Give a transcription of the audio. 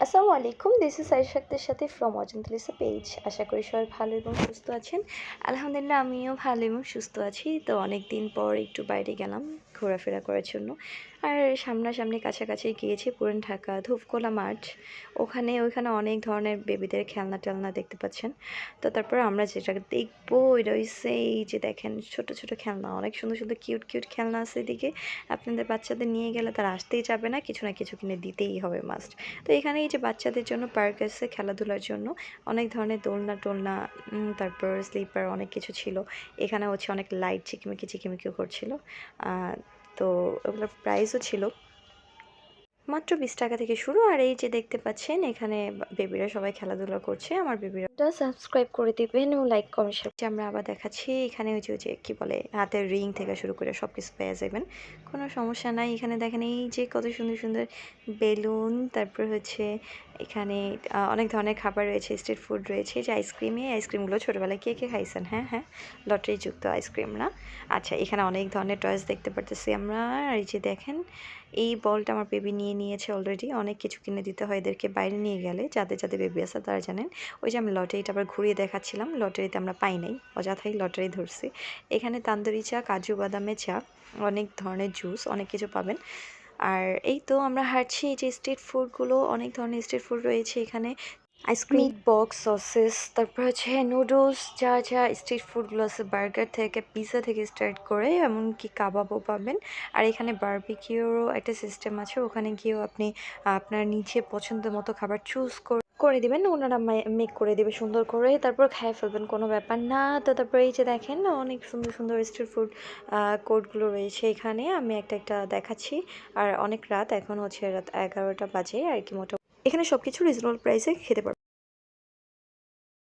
আসসালামু আলাইকুম, this is আয়েশাদের সাথে ফ্রম অজন্তালিসা পেজ। আশা করি সবাই ভালো এবং সুস্থ আছেন। আলহামদুলিল্লাহ আমিও ভালো এবং সুস্থ আছি। তো অনেক দিন পর একটু বাইরে গেলাম ঘোরাফেরা করার জন্য। আর সামনাসামনি কাছাকাছি গিয়েছি পুরান ঢাকা ধূপখোলা মাঠ। ওইখানে অনেক ধরনের বেবিদের খেলনা টেলনা দেখতে পাচ্ছেন। তো তারপর আমরা যেটা দেখবো এটা হচ্ছে এই যে দেখেন ছোট ছোট খেলনা, অনেক সুন্দর সুন্দর কিউট কিউট খেলনা আছে এদিকে। আপনাদের বাচ্চাদের নিয়ে গেলে তারা আসতেই যাবে না, কিছু না কিছু কিনে দিতেই হবে মাস্ট। তো এখানে এই যে বাচ্চাদের জন্য পার্ক আছে খেলাধুলার জন্য, অনেক ধরনের দোলনা টোলনা, তারপর স্লিপার অনেক কিছু ছিল। এখানে হচ্ছে অনেক লাইট চিকিমিকি চিকিমিকিও করছিল। তো ওগুলোর প্রাইসও ছিল মাত্র 20 টাকা থেকে শুরু। আর এই যে দেখতে পাচ্ছেন এখানে বেবিরা সবাই খেলাধুলা করছে। আমার বেবিরা সাবস্ক্রাইব করে দিবেন ও লাইক কমেন্ট শেয়ার। আমরা আবার দেখাচ্ছি এখানে ওই যে কি বলে হাতের রিং থেকে শুরু করে সব কিছু পেয়ে যাবেন, কোনো সমস্যা নাই। এখানে দেখেন এই যে কত সুন্দর সুন্দর বেলুন, তারপর হচ্ছে এখানে অনেক ধরনের খাবার রয়েছে, স্ট্রিট ফুড রয়েছে। যে আইসক্রিমগুলো ছোটোবেলায় কে কে খাইছেন? হ্যাঁ হ্যাঁ, লটারিযুক্ত আইসক্রিম না? আচ্ছা, এখানে অনেক ধরনের টয়েস দেখতে পারতেছি আমরা। আর এই যে দেখেন এই বলটা আমার বেবি নিয়ে নিয়েছে অলরেডি। অনেক কিছু কিনে দিতে হয় এদেরকে বাইরে নিয়ে গেলে, যাদের যাদের বেবি আছে তারা জানেন। ওই যে আমি লটারিটা আবার ঘুরিয়ে দেখাচ্ছিলাম, লটারিতে আমরা পাই নাই, অযথাই লটারি ধরছি। এখানে তান্দুরি চা, কাজু বাদামে চা, অনেক ধরনের জুস, অনেক কিছু পাবেন। আর এই তো আমরা হাঁটছি, এই যে স্ট্রিট ফুডগুলো, অনেক ধরনের স্ট্রিট ফুড রয়েছে এখানে। আইসক্রিম, মিট বক্স, সসেস, তারপর হচ্ছে নুডলস, যা যা স্ট্রিট ফুডগুলো আছে, বার্গার থেকে পিৎজা থেকে স্টার্ট করে এমনকি কাবাবও পাবেন। আর এখানে বারবিকিউরও একটা সিস্টেম আছে, ওখানে গিয়েও আপনি আপনার নিজে পছন্দ মতো খাবার চুজ করে দিবেন, ওনারা মেক করে দিবে সুন্দর করে, তারপর খেয়ে ফেলবেন, কোনো ব্যাপার না। তো তারপর এই যে দেখেন অনেক সুন্দর সুন্দর স্ট্রিট ফুড কোর্টগুলো রয়েছে এখানে, আমি একটা একটা দেখাচ্ছি। আর অনেক রাত, এখন হচ্ছে রাত 11টা বাজে আর কি মোটামুটি। এখানে সব কিছু রিজনেবল প্রাইসে খেতে পারবেন।